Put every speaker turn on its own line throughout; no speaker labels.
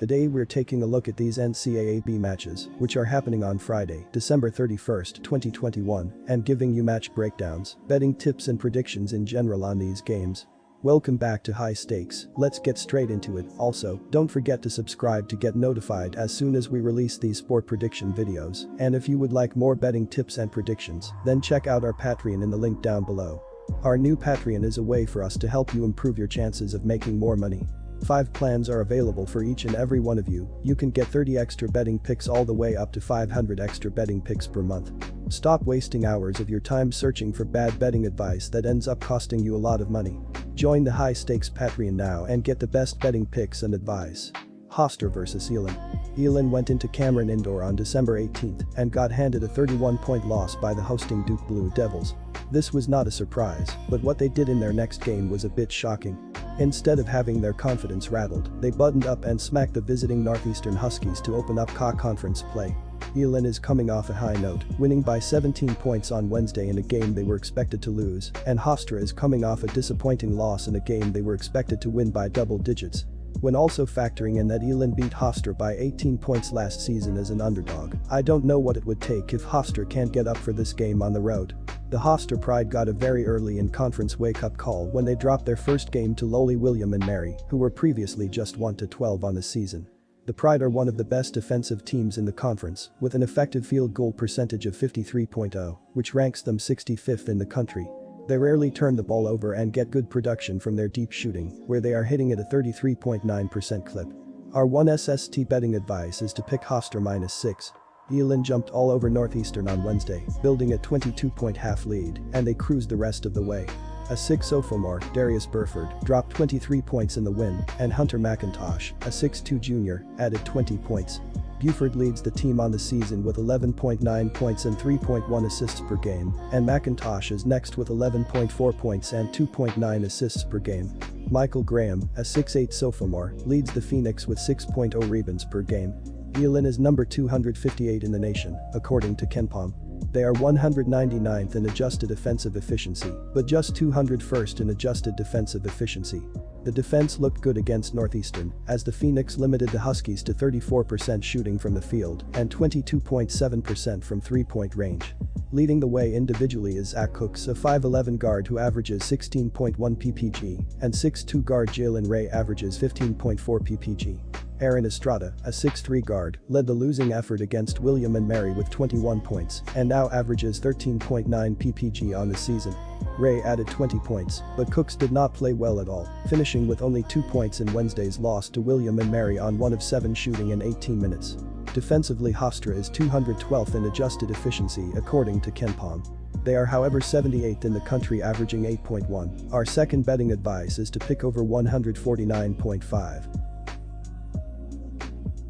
Today we're taking a look at these NCAAB matches, which are happening on Friday, December 31st, 2021, and giving you match breakdowns, betting tips and predictions in general on these games. Welcome back to High Stakes, let's get straight into it. Also, don't forget to subscribe to get notified as soon as we release these sport prediction videos, and if you would like more betting tips and predictions, then check out our Patreon in the link down below. Our new Patreon is a way for us to help you improve your chances of making more money. 5 plans are available for each and every one of you. You can get 30 extra betting picks all the way up to 500 extra betting picks per month. Stop wasting hours of your time searching for bad betting advice that ends up costing you a lot of money. Join the High Stakes Patreon now and get the best betting picks and advice. Hofstra vs Elon. Elon went into Cameron Indoor on December 18th and got handed a 31-point loss by the hosting Duke Blue Devils. This was not a surprise, but what they did in their next game was a bit shocking. Instead of having their confidence rattled, they buttoned up and smacked the visiting Northeastern Huskies to open up CAA conference play. Elon is coming off a high note, winning by 17 points on Wednesday in a game they were expected to lose, and Hofstra is coming off a disappointing loss in a game they were expected to win by double digits. When also factoring in that Elon beat Hofstra by 18 points last season as an underdog, I don't know what it would take if Hofstra can't get up for this game on the road. The Hofstra Pride got a very early in-conference wake-up call when they dropped their first game to lowly William and Mary, who were previously just 1-12 on the season. The Pride are one of the best defensive teams in the conference, with an effective field goal percentage of 53.0, which ranks them 65th in the country. They rarely turn the ball over and get good production from their deep shooting, where they are hitting at a 33.9% clip. Our 1 SST betting advice is to pick Hofstra -6. Elon jumped all over Northeastern on Wednesday, building a 22-point half lead, and they cruised the rest of the way. A 6 sophomore, Darius Burford, dropped 23 points in the win, and Hunter McIntosh, a 6'2 junior, added 20 points. Buford leads the team on the season with 11.9 points and 3.1 assists per game, and McIntosh is next with 11.4 points and 2.9 assists per game. Michael Graham, a 6'8 sophomore, leads the Phoenix with 6.0 rebounds per game. Elon is number 258 in the nation, according to KenPom. They are 199th in adjusted offensive efficiency, but just 201st in adjusted defensive efficiency. The defense looked good against Northeastern, as the Phoenix limited the Huskies to 34% shooting from the field and 22.7% from three-point range. Leading the way individually is Zach Cooks, a 5'11 guard who averages 16.1 ppg, and 6'2 guard Jalen Ray averages 15.4 ppg. Aaron Estrada, a 6'3 guard, led the losing effort against William and Mary with 21 points and now averages 13.9 ppg on the season. Ray added 20 points, but Cooks did not play well at all, finishing with only 2 points in Wednesday's loss to William and Mary on 1 of 7 shooting in 18 minutes. Defensively, Hofstra is 212th in adjusted efficiency according to KenPom. They are however 78th in the country, averaging 8.1. Our second betting advice is to pick over 149.5.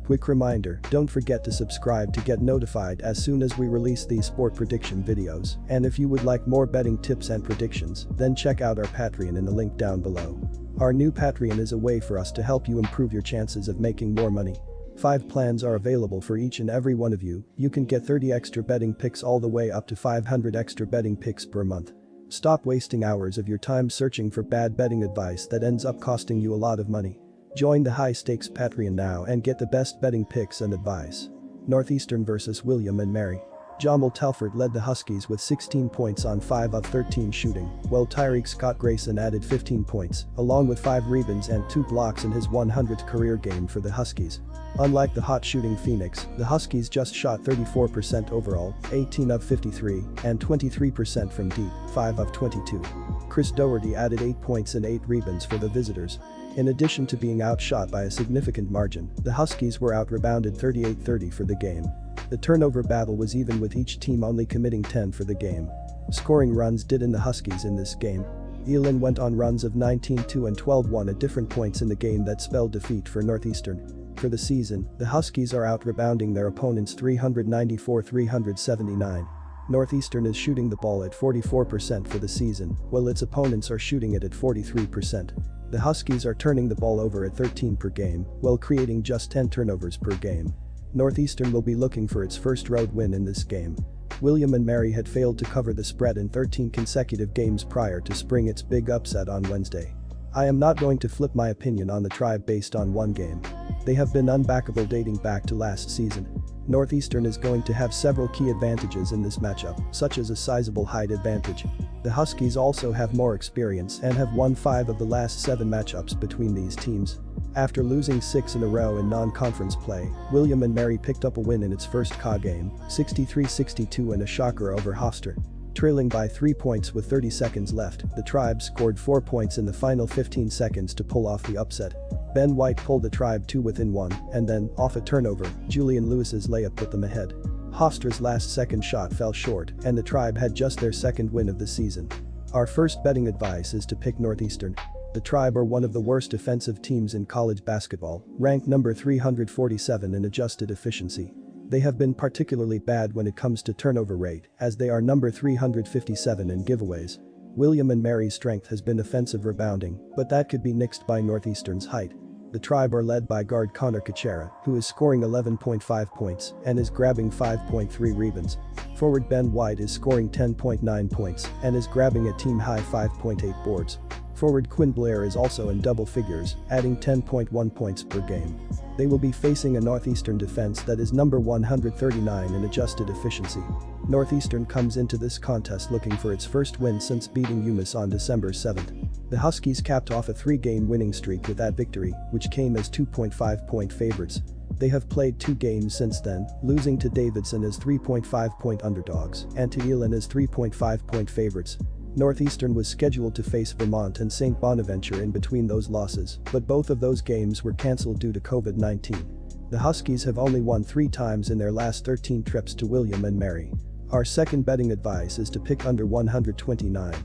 Quick reminder, don't forget to subscribe to get notified as soon as we release these sport prediction videos, and if you would like more betting tips and predictions, then check out our Patreon in the link down below. Our new Patreon is a way for us to help you improve your chances of making more money. 5 plans are available for each and every one of you. You can get 30 extra betting picks all the way up to 500 extra betting picks per month. Stop wasting hours of your time searching for bad betting advice that ends up costing you a lot of money. Join the High Stakes Patreon now and get the best betting picks and advice. Northeastern vs William and Mary. Jamal Telford led the Huskies with 16 points on 5 of 13 shooting, while Tyreek Scott Grayson added 15 points, along with 5 rebounds and 2 blocks in his 100th career game for the Huskies. Unlike the hot shooting Phoenix, the Huskies just shot 34% overall, 18 of 53, and 23% from deep, 5 of 22. Chris Doherty added 8 points and 8 rebounds for the visitors. In addition to being outshot by a significant margin, the Huskies were out-rebounded 38-30 for the game. The turnover battle was even, with each team only committing 10 for the game. Scoring runs did in the Huskies in this game. Elon went on runs of 19-2 and 12-1 at different points in the game that spelled defeat for Northeastern. For the season, the Huskies are out-rebounding their opponents 394-379. Northeastern is shooting the ball at 44% for the season, while its opponents are shooting it at 43%. The Huskies are turning the ball over at 13 per game, while creating just 10 turnovers per game. Northeastern will be looking for its first road win in this game. William and Mary had failed to cover the spread in 13 consecutive games prior to spring its big upset on Wednesday. I am not going to flip my opinion on the Tribe based on one game. They have been unbackable dating back to last season. Northeastern is going to have several key advantages in this matchup, such as a sizable height advantage. The Huskies also have more experience and have won 5 of the last 7 matchups between these teams. After losing 6 in a row in non-conference play, William & Mary picked up a win in its first CAA game, 63-62 and a shocker over Hofstra. Trailing by 3 points with 30 seconds left, the Tribe scored 4 points in the final 15 seconds to pull off the upset. Ben White pulled the Tribe to within 1, and then, off a turnover, Julian Lewis's layup put them ahead. Hofstra's last-second shot fell short, and the Tribe had just their second win of the season. Our first betting advice is to pick Northeastern. The Tribe are one of the worst defensive teams in college basketball, ranked number 347 in adjusted efficiency. They have been particularly bad when it comes to turnover rate, as they are number 357 in giveaways. William & Mary's strength has been offensive rebounding, but that could be nixed by Northeastern's height. The Tribe are led by guard Connor Kuchera, who is scoring 11.5 points and is grabbing 5.3 rebounds. Forward Ben White is scoring 10.9 points and is grabbing a team-high 5.8 boards. Forward Quinn Blair is also in double figures, adding 10.1 points per game. They will be facing a Northeastern defense that is number 139 in adjusted efficiency. Northeastern comes into this contest looking for its first win since beating UMass on December 7. The Huskies capped off a 3-game winning streak with that victory, which came as 2.5-point favorites. They have played 2 games since then, losing to Davidson as 3.5-point underdogs and to Elon as 3.5-point favorites. Northeastern was scheduled to face Vermont and St. Bonaventure in between those losses, but both of those games were cancelled due to COVID-19. The Huskies have only won 3 times in their last 13 trips to William & Mary. Our second betting advice is to pick under 129.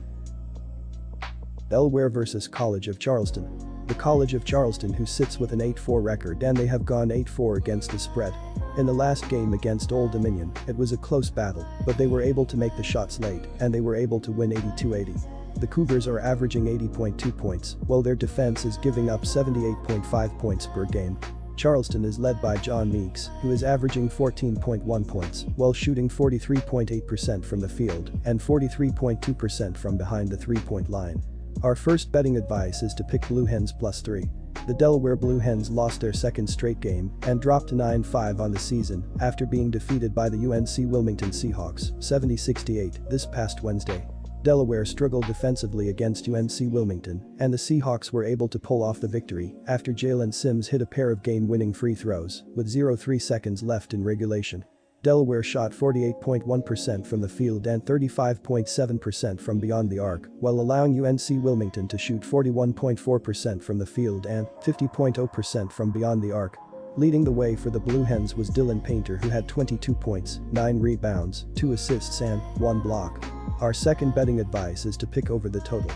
Delaware vs College of Charleston. The College of Charleston, who sits with an 8-4 record, and they have gone 8-4 against the spread. In the last game against Old Dominion, it was a close battle, but they were able to make the shots late and they were able to win 82-80. The Cougars are averaging 80.2 points, while their defense is giving up 78.5 points per game. Charleston is led by John Meeks, who is averaging 14.1 points while shooting 43.8% from the field and 43.2% from behind the 3-point line. Our first betting advice is to pick Blue Hens +3. The Delaware Blue Hens lost their second straight game and dropped to 9-5 on the season after being defeated by the UNC Wilmington Seahawks 70-68 this past Wednesday. Delaware struggled defensively against UNC Wilmington, and the Seahawks were able to pull off the victory after Jalen Sims hit a pair of game-winning free throws with 0.3 seconds left in regulation. Delaware shot 48.1% from the field and 35.7% from beyond the arc, while allowing UNC Wilmington to shoot 41.4% from the field and 50.0% from beyond the arc. Leading the way for the Blue Hens was Dylan Painter, who had 22 points, 9 rebounds, 2 assists and 1 block. Our second betting advice is to pick over the total.